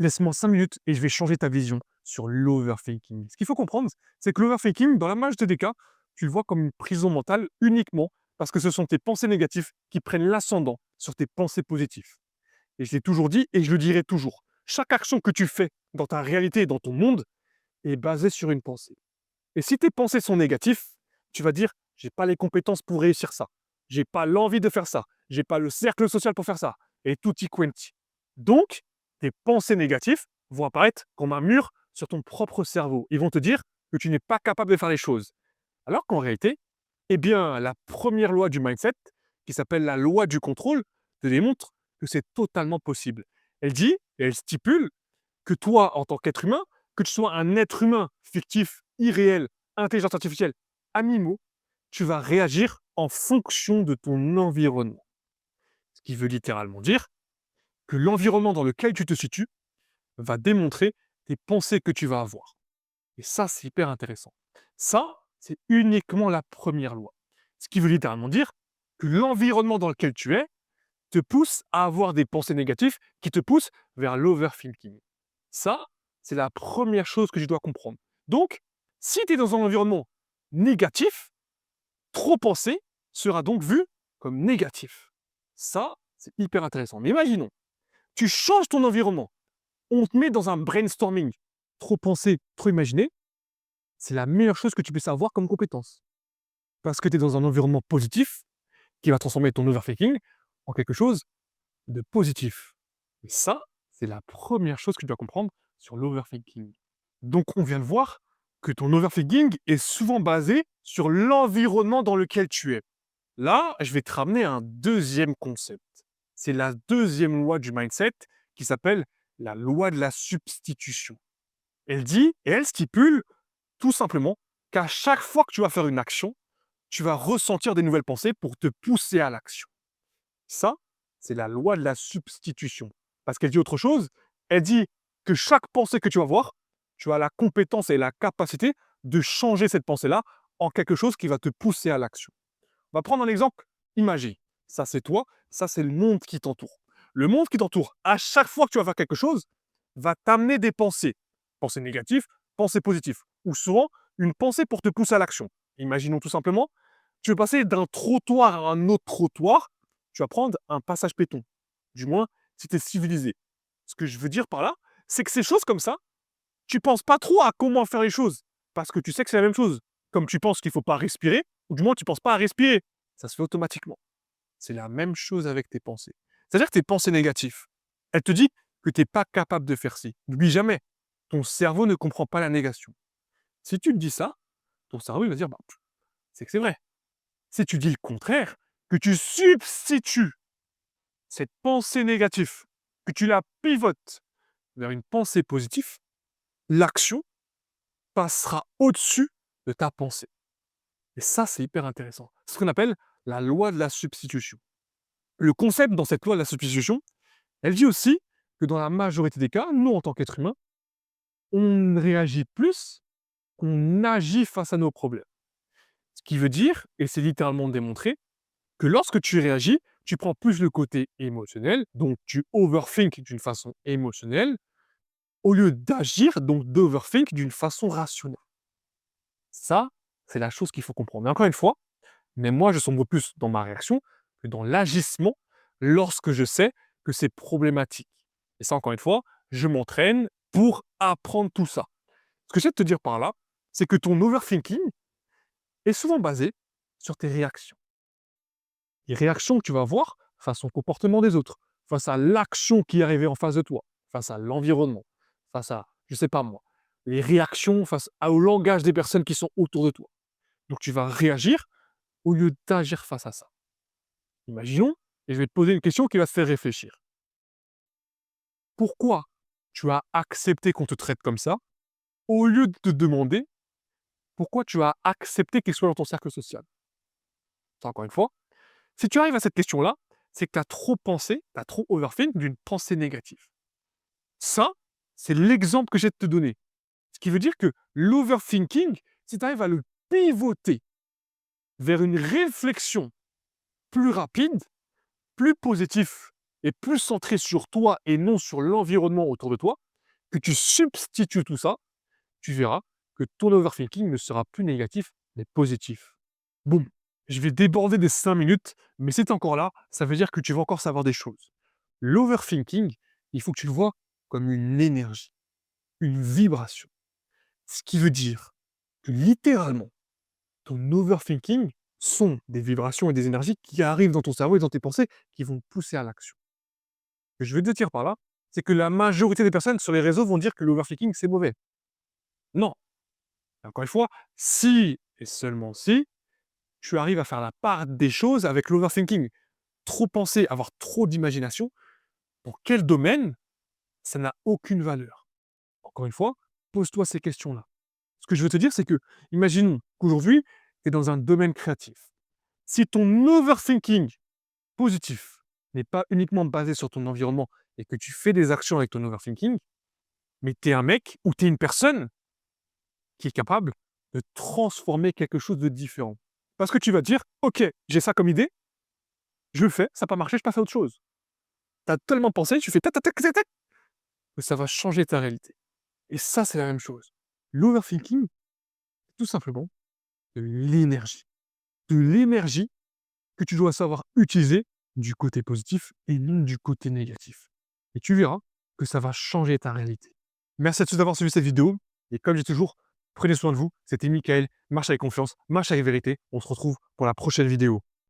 Laisse-moi 5 minutes et je vais changer ta vision sur l'overthinking. Ce qu'il faut comprendre, c'est que l'overthinking, dans la majorité des cas, tu le vois comme une prison mentale uniquement parce que ce sont tes pensées négatives qui prennent l'ascendant sur tes pensées positives. Et je l'ai toujours dit et je le dirai toujours. Chaque action que tu fais dans ta réalité et dans ton monde est basée sur une pensée. Et si tes pensées sont négatives, tu vas dire j'ai pas les compétences pour réussir ça. J'ai pas l'envie de faire ça. J'ai pas le cercle social pour faire ça. Et tutti quanti. Donc, tes pensées négatives vont apparaître comme un mur sur ton propre cerveau. Ils vont te dire que tu n'es pas capable de faire les choses. Alors qu'en réalité, eh bien, la première loi du mindset, qui s'appelle la loi du contrôle, te démontre que c'est totalement possible. Elle dit et elle stipule que toi, en tant qu'être humain, que tu sois un être humain fictif, irréel, intelligence artificielle, animaux, tu vas réagir en fonction de ton environnement. Ce qui veut littéralement dire que l'environnement dans lequel tu te situes va démontrer tes pensées que tu vas avoir. Et ça, c'est hyper intéressant. Ça, c'est uniquement la première loi. Ce qui veut littéralement dire que l'environnement dans lequel tu es te pousse à avoir des pensées négatives qui te poussent vers l'overthinking. Ça, c'est la première chose que tu dois comprendre. Donc, si tu es dans un environnement négatif, trop penser sera donc vu comme négatif. Ça, c'est hyper intéressant. Mais imaginons, tu changes ton environnement, on te met dans un brainstorming. Trop penser, trop imaginer, c'est la meilleure chose que tu puisses avoir comme compétence. Parce que tu es dans un environnement positif qui va transformer ton overthinking en quelque chose de positif. Et ça, c'est la première chose que tu dois comprendre sur l'overthinking. Donc, on vient de voir que ton overthinking est souvent basé sur l'environnement dans lequel tu es. Là, je vais te ramener à un deuxième concept. C'est la deuxième loi du mindset qui s'appelle la loi de la substitution. Elle dit et elle stipule tout simplement qu'à chaque fois que tu vas faire une action, tu vas ressentir des nouvelles pensées pour te pousser à l'action. Ça, c'est la loi de la substitution. Parce qu'elle dit autre chose, elle dit que chaque pensée que tu vas voir, tu as la compétence et la capacité de changer cette pensée-là en quelque chose qui va te pousser à l'action. On va prendre un exemple imagé. Ça, c'est toi, ça, c'est le monde qui t'entoure. Le monde qui t'entoure, à chaque fois que tu vas faire quelque chose, va t'amener des pensées. Pensées négatives, pensées positives. Ou souvent, une pensée pour te pousser à l'action. Imaginons tout simplement, tu veux passer d'un trottoir à un autre trottoir, tu vas prendre un passage piéton. Du moins, si tu es civilisé. Ce que je veux dire par là, c'est que ces choses comme ça, tu penses pas trop à comment faire les choses. Parce que tu sais que c'est la même chose. Comme tu penses qu'il ne faut pas respirer, ou du moins tu ne penses pas à respirer. Ça se fait automatiquement. C'est la même chose avec tes pensées. C'est-à-dire que tes pensées négatives, elles te disent que tu n'es pas capable de faire ci. N'oublie jamais, ton cerveau ne comprend pas la négation. Si tu te dis ça, ton cerveau il va dire, bah, c'est que c'est vrai. Si tu dis le contraire, que tu substitues cette pensée négative, que tu la pivotes vers une pensée positive, l'action passera au-dessus de ta pensée. Et ça, c'est hyper intéressant. C'est ce qu'on appelle la loi de la substitution. Le concept dans cette loi de la substitution, elle dit aussi que dans la majorité des cas, nous, en tant qu'êtres humains, on réagit plus qu'on agit face à nos problèmes. Ce qui veut dire, et c'est littéralement démontré, que lorsque tu réagis, tu prends plus le côté émotionnel, donc tu overthink d'une façon émotionnelle, au lieu d'agir, donc d'overthink d'une façon rationnelle. Ça, c'est la chose qu'il faut comprendre. Mais encore une fois, mais moi, je sombre plus dans ma réaction que dans l'agissement lorsque je sais que c'est problématique. Et ça, encore une fois, je m'entraîne pour apprendre tout ça. Ce que j'essaie de te dire par là, c'est que ton overthinking est souvent basé sur tes réactions. Les réactions que tu vas avoir face au comportement des autres, face à l'action qui est arrivée en face de toi, face à l'environnement, face à, je sais pas moi, les réactions face au langage des personnes qui sont autour de toi. Donc tu vas réagir au lieu d'agir face à ça. Imaginons, et je vais te poser une question qui va te faire réfléchir. Pourquoi tu as accepté qu'on te traite comme ça, au lieu de te demander pourquoi tu as accepté qu'il soit dans ton cercle social? Ça, encore une fois, si tu arrives à cette question-là, c'est que tu as trop pensé, tu as trop overthink d'une pensée négative. Ça, c'est l'exemple que j'ai de te donner. Ce qui veut dire que l'overthinking, si tu arrives à le pivoter vers une réflexion plus rapide, plus positif et plus centré sur toi et non sur l'environnement autour de toi, que tu substitues tout ça, tu verras que ton overthinking ne sera plus négatif, mais positif. Boum, je vais déborder des 5 minutes, mais si tu encore là, ça veut dire que tu vas encore savoir des choses. L'overthinking, il faut que tu le vois comme une énergie, une vibration. Ce qui veut dire que littéralement, ton overthinking sont des vibrations et des énergies qui arrivent dans ton cerveau et dans tes pensées qui vont te pousser à l'action. Ce que je veux te dire par là, c'est que la majorité des personnes sur les réseaux vont dire que l'overthinking, c'est mauvais. Non. Encore une fois, si et seulement si tu arrives à faire la part des choses avec l'overthinking. Trop penser, avoir trop d'imagination, pour quel domaine, ça n'a aucune valeur. Encore une fois, pose-toi ces questions-là. Ce que je veux te dire, c'est que, imaginons qu'aujourd'hui, tu es dans un domaine créatif. Si ton overthinking positif n'est pas uniquement basé sur ton environnement et que tu fais des actions avec ton overthinking, mais tu es un mec ou tu es une personne qui est capable de transformer quelque chose de différent. Parce que tu vas te dire, ok, j'ai ça comme idée, je le fais, ça n'a pas marché, je passe à autre chose. Tu as tellement pensé, tu fais tac, tac, tac, tac, tac, que ça va changer ta réalité. Et ça, c'est la même chose. L'overthinking, c'est tout simplement de l'énergie. De l'énergie que tu dois savoir utiliser du côté positif et non du côté négatif. Et tu verras que ça va changer ta réalité. Merci à tous d'avoir suivi cette vidéo. Et comme j'ai toujours, prenez soin de vous. C'était Michael. Marche avec confiance, marche avec vérité. On se retrouve pour la prochaine vidéo.